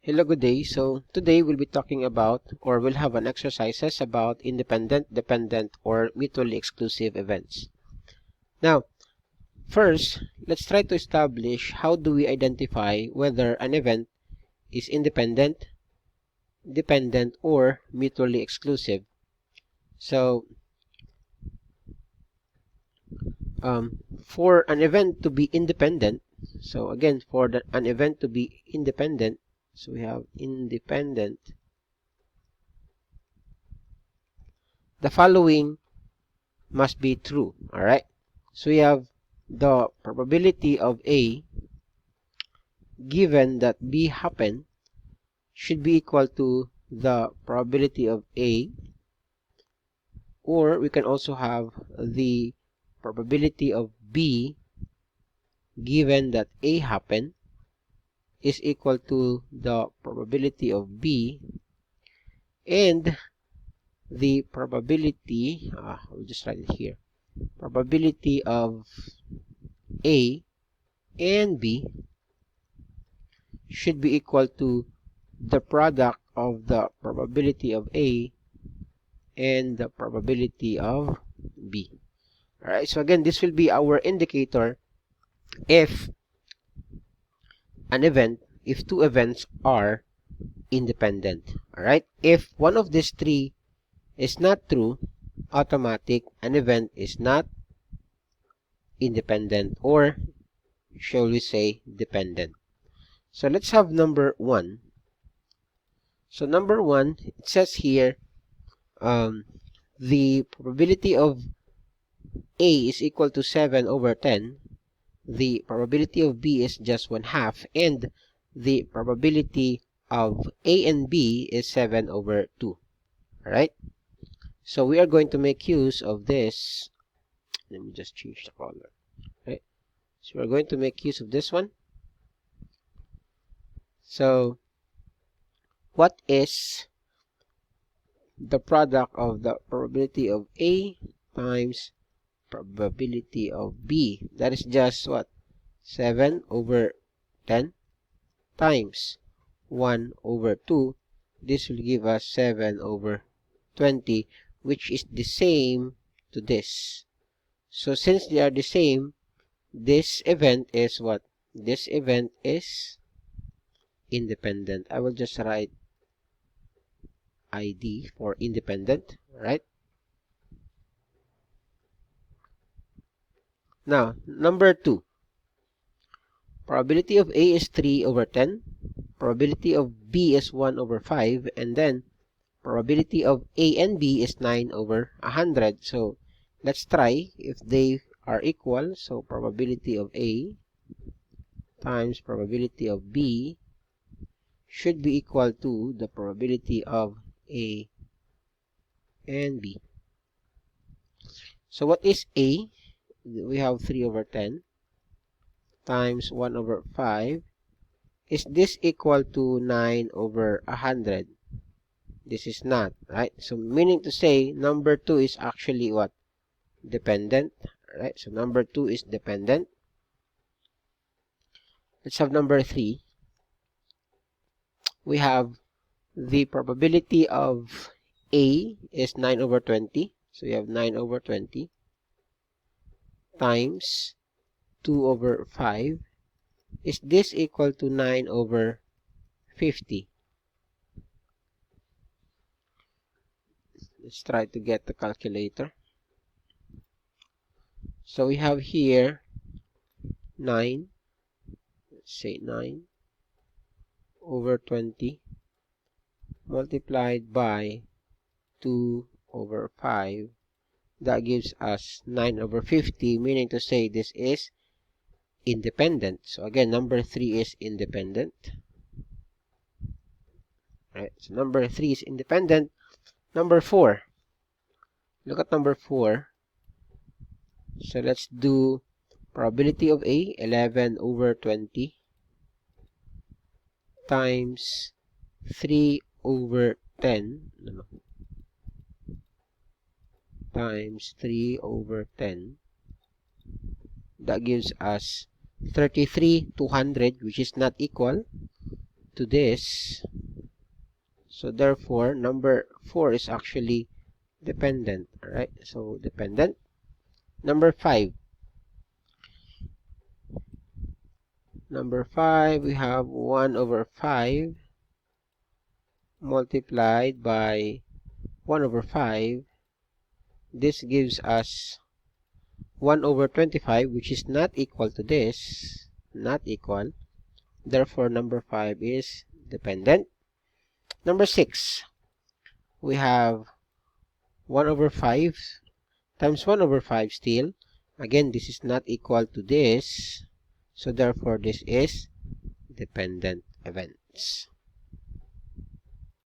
Hello, good day. So today we'll be talking about, or we'll have an exercises about independent, dependent, or mutually exclusive events. Now, first, let's try to establish how do we identify whether an event is independent, dependent, or mutually exclusive. So, for an event to be independent, so again, for an event to be independent, so we have independent, the following must be true. All right, so we have the probability of A given that B happen should be equal to the probability of A, or we can also have the probability of B given that A happen is equal to the probability of B, and the probability, I'll just write it here, probability of A and B should be equal to the product of the probability of A and the probability of B. Alright, so again, this will be our indicator if if two events are independent. Alright, if one of these three is not true, automatic, an event is not independent, or shall we say dependent. So let's have number 1. So number 1, it says here the probability of A is equal to 7 over 10. The probability of B is just 1/2, and the probability of A and B is 7 over 2. Alright, so we are going to make use of this. Let me just change the color. Right, so we're going to make use of this one. So what is the product of the probability of A times probability of B? That is just what? 7 over 10 times 1 over 2. This will give us 7 over 20, which is the same to this. So since they are the same, this event is what? This event is independent. I will just write ID for independent, right? Now, number 2. Probability of A is 3 over 10. Probability of B is 1 over 5. And then, probability of A and B is 9 over 100. So, let's try if they are equal. So, probability of A times probability of B should be equal to the probability of A and B. So, what is A? We have 3 over 10 times 1 over 5. Is this equal to 9 over 100? This is not, right? So meaning to say, number 2 is actually what? Dependent, right? So number 2 is dependent. Let's have number 3. We have the probability of A is 9 over 20. So we have 9 over 20 times 2 over 5. Is this equal to 9 over 50? Let's try to get the calculator. So we have here 9, let's say 9 over 20 multiplied by 2 over 5. That gives us 9 over 50, meaning to say this is independent. So again, number 3 is independent. Right, so number 3 is independent. Number 4. Look at number 4. So let's do probability of A, 11 over 20 times 3 over 10 times 3 over 10. That gives us 33 200, which is not equal to this. So therefore, number 4 is actually dependent. Alright, so dependent. Number 5. Number 5, we have 1 over 5 multiplied by 1 over 5. This gives us 1 over 25, which is not equal to this. Not equal. Therefore, number 5 is dependent. Number 6, we have 1 over 5 times 1 over 5 still. Again, this is not equal to this. So therefore, this is dependent events.